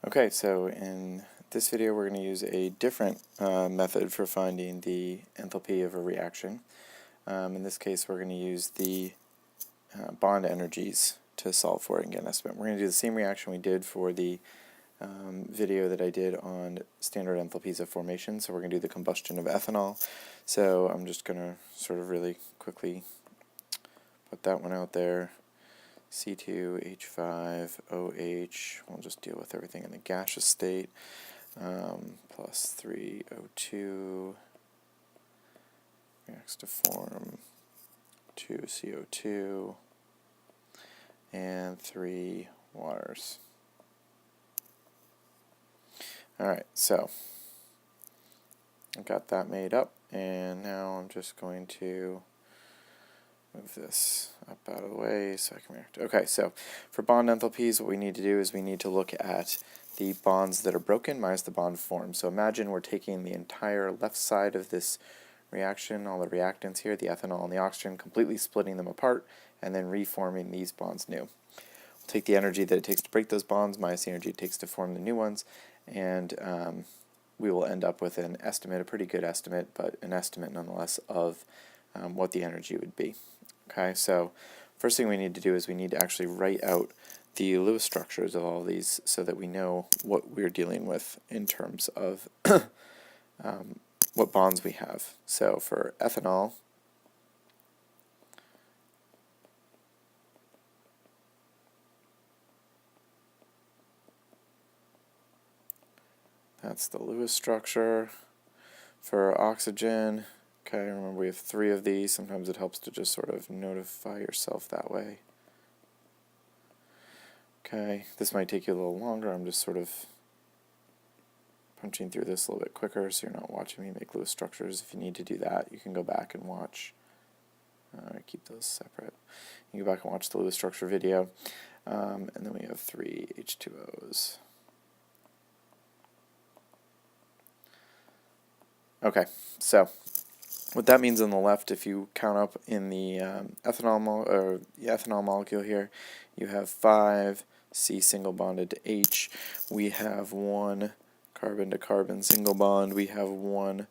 Okay, so in this video we're going to use a different method for finding the enthalpy of a reaction. In this case we're going to use the bond energies to solve for it and get an estimate. We're going to do the same reaction we did for the video that I did on standard enthalpies of formation. So we're going to do the combustion of ethanol. So I'm just going to sort of really quickly put that one out there. C2H5OH, we'll just deal with everything in the gaseous state, plus 3O2 reacts to form 2CO2 and 3 waters. Alright, so I got that made up, and now I'm just going to move this up out of the way so I can react. Okay, so for bond enthalpies, what we need to do is we need to look at the bonds that are broken minus the bond formed. So imagine we're taking the entire left side of this reaction, all the reactants here, the ethanol and the oxygen, completely splitting them apart and then reforming these bonds new. We'll take the energy that it takes to break those bonds minus the energy it takes to form the new ones, and we will end up with an estimate, a pretty good estimate, but an estimate nonetheless of what the energy would be. Okay, so first thing we need to do is we need to actually write out the Lewis structures of all of these so that we know what we're dealing with in terms of what bonds we have. So for ethanol, that's the Lewis structure. For oxygen, okay, remember we have 3 of these. Sometimes it helps to just sort of notify yourself that way. Okay, this might take you a little longer. I'm just sort of punching through this a little bit quicker so you're not watching me make Lewis structures. If you need to do that, you can go back and watch. Keep those separate. You can go back and watch the Lewis structure video. And then we have 3 H2Os. Okay, so what that means on the left, if you count up in the ethanol molecule here, you have 5 C single bonded to H. We have 1 carbon to carbon single bond. We have 1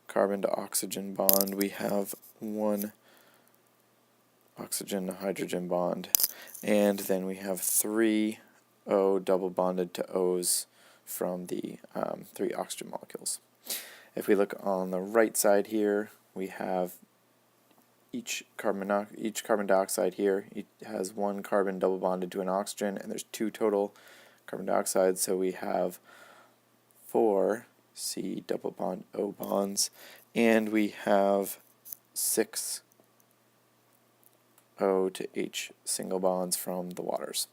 carbon to oxygen bond. We have 1 oxygen to hydrogen bond. And then we have 3 O double bonded to O's from the 3 oxygen molecules. If we look on the right side here, we have each carbon dioxide here. It has 1 carbon double bonded to an oxygen, and there's 2 total carbon dioxide, so we have 4 C double bond O bonds, and we have 6 O to H single bonds from the waters.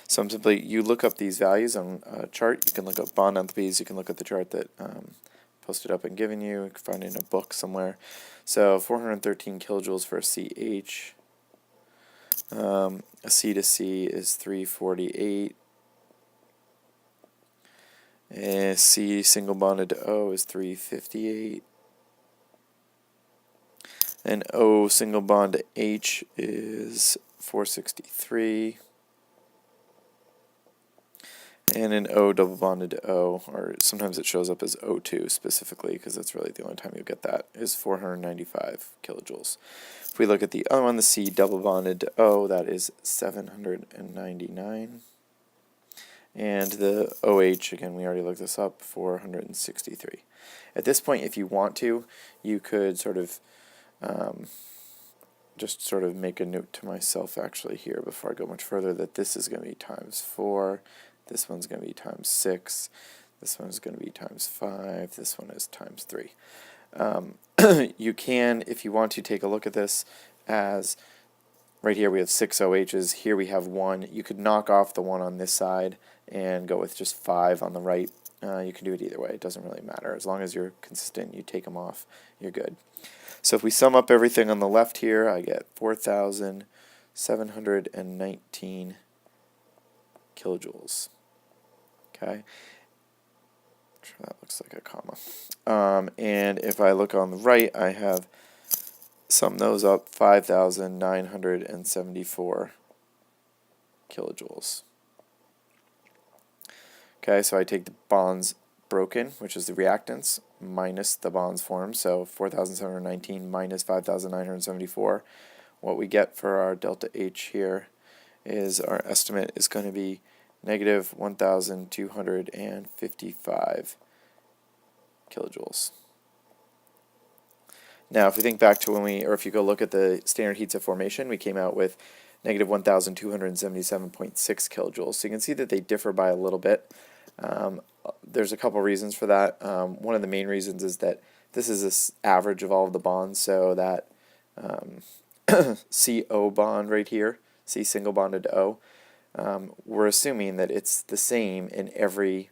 So I'm simply, you look up these values on a chart. You can look up bond enthalpies. You can look at the chart that posted up and given you. You can find it in a book somewhere. So 413 kilojoules for a CH. A C to C is 348. A C single bonded to O is 358. And O single bond to H is 463. And an O double bonded to O, or sometimes it shows up as O2 specifically, because that's really the only time you'll get that, is 495 kilojoules. If we look at the other one, the C double bonded to O, that is 799. And the OH, again, we already looked this up, 463. At this point, if you want to, you could sort of just sort of make a note to myself actually here before I go much further that this is going to be times 4. This one's going to be times 6, this one is going to be times 5, this one is times 3. You can, if you want to, take a look at this as, right here we have 6 OHs, here we have 1. You could knock off the 1 on this side and go with just 5 on the right. You can do it either way, it doesn't really matter. As long as you're consistent, you take them off, you're good. So if we sum up everything on the left here, I get 4,719 kilojoules. Okay, sure that looks like a comma. And if I look on the right, I have sum those up, 5,974 kilojoules. Okay, so I take the bonds broken, which is the reactants, minus the bonds formed, so 4,719 minus 5,974. What we get for our delta H here is our estimate is going to be negative 1,255 kilojoules. Now, if we think back to when if you go look at the standard heats of formation, we came out with negative 1,277.6 kilojoules. So you can see that they differ by a little bit. There's a couple reasons for that. One of the main reasons is that this is this average of all of the bonds, so that CO bond right here, C single bonded to O, we're assuming that it's the same in every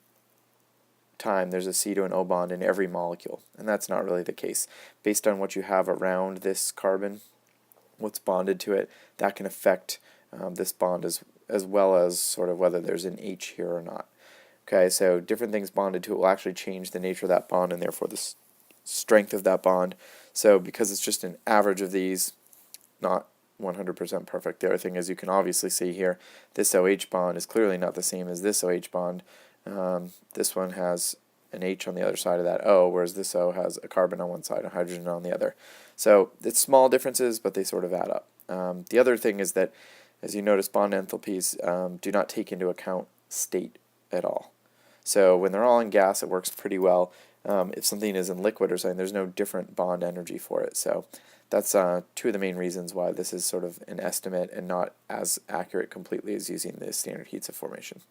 time there's a C to an O bond in every molecule, and that's not really the case. Based on what you have around this carbon, what's bonded to it, that can affect this bond as well as sort of whether there's an H here or not. Okay, so different things bonded to it will actually change the nature of that bond and therefore the strength of that bond. So because it's just an average of these, not 100% perfect. The other thing is you can obviously see here this OH bond is clearly not the same as this OH bond. This one has an H on the other side of that O, whereas this O has a carbon on one side, a hydrogen on the other. So it's small differences, but they sort of add up. The other thing is that, as you notice, bond enthalpies do not take into account state at all. So when they're all in gas, it works pretty well. If something is in liquid or something, there's no different bond energy for it. So that's two of the main reasons why this is sort of an estimate and not as accurate completely as using the standard heats of formation.